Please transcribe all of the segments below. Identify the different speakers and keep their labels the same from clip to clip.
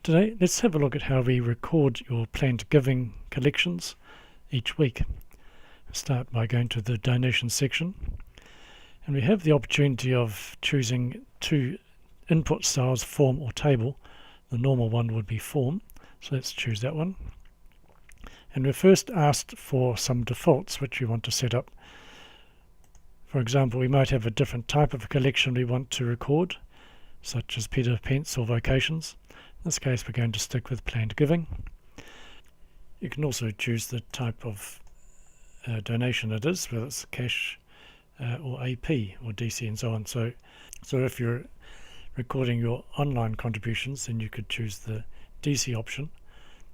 Speaker 1: Today, let's have a look at how we record your planned giving collections each week. Start by going to the donation section, and we have the opportunity of choosing two input styles, form or table. The normal one would be form, so let's choose that one. And we're first asked for some defaults which we want to set up. For example, we might have a different type of collection we want to record, such as Peter Pence or vocations. In this case, we're going to stick with planned giving. You can also choose the type of donation it is, whether it's cash or AP or DC and so on. So if you're recording your online contributions, then you could choose the DC option,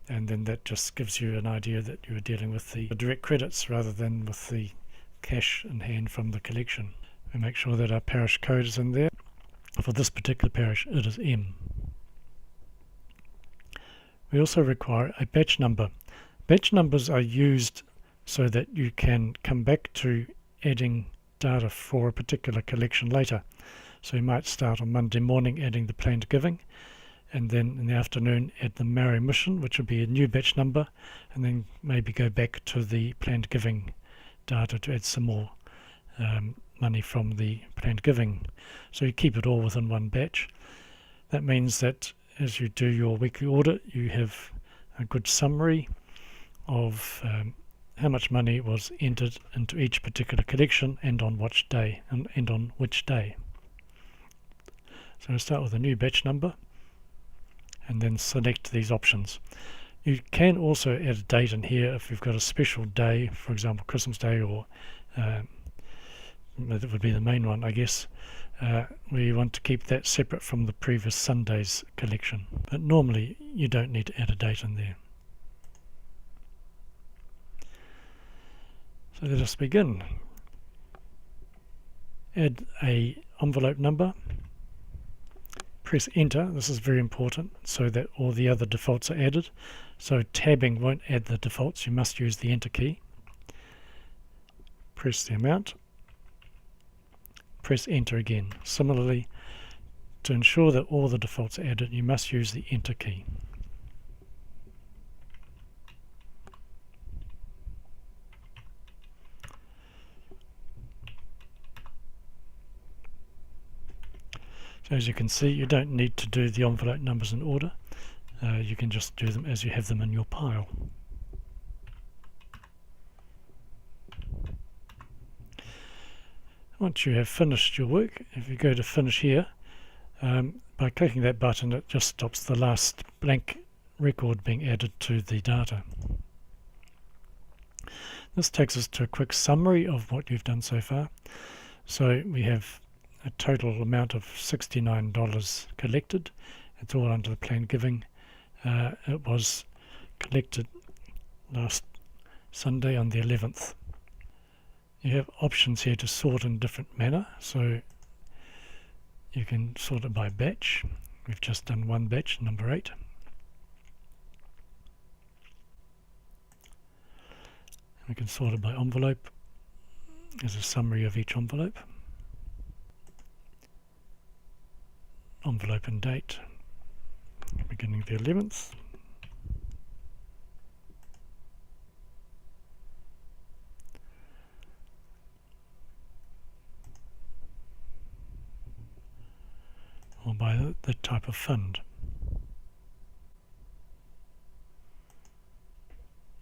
Speaker 1: and then that just gives you an idea that you're dealing with the direct credits rather than with the cash in hand from the collection. We make sure that our parish code is in there. For this particular parish, it is M. We also require a batch number. Batch numbers are used so that you can come back to adding data for a particular collection later. So you might start on Monday morning adding the planned giving, and then in the afternoon add the Maori mission, which would be a new batch number, and then maybe go back to the planned giving data to add some more money from the planned giving. So you keep it all within one batch. That means that as you do your weekly audit, you have a good summary of how much money was entered into each particular collection and on which day. So we'll start with a new batch number and then select these options. You can also add a date in here if you've got a special day, for example Christmas Day, or that would be the main one, I guess. We want to keep that separate from the previous Sunday's collection, but normally you don't need to add a date in there. So let us begin. Add a envelope number. Press enter. This is very important so that all the other defaults are added. So tabbing won't add the defaults, you must use the enter key. Press the amount. Press enter again. Similarly, to ensure that all the defaults are added, you must use the enter key. So as you can see, you don't need to do the envelope numbers in order. You can just do them as you have them in your pile. Once you have finished your work, if you go to finish here, by clicking that button it just stops the last blank record being added to the data. This takes us to a quick summary of what you've done so far. So we have a total amount of $69 collected. It's all under the planned giving. It was collected last Sunday on the 11th. You have options here to sort in different manner, so you can sort it by batch. We've just done one batch, number 8. We can sort it by envelope. There's a summary of each envelope. Envelope and date, beginning the 11th. Or by the type of fund.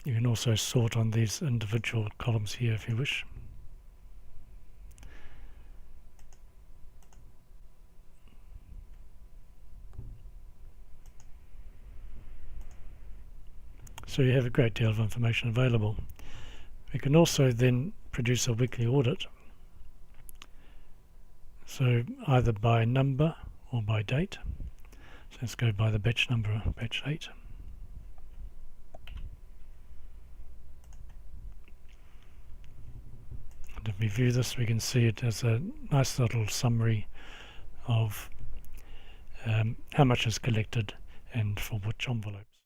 Speaker 1: You can also sort on these individual columns here if you wish. So you have a great deal of information available. We can also then produce a weekly audit. So either by number or by date. So let's go by the batch number, batch 8. And if we view this, we can see it as a nice little summary of how much is collected and for which envelopes.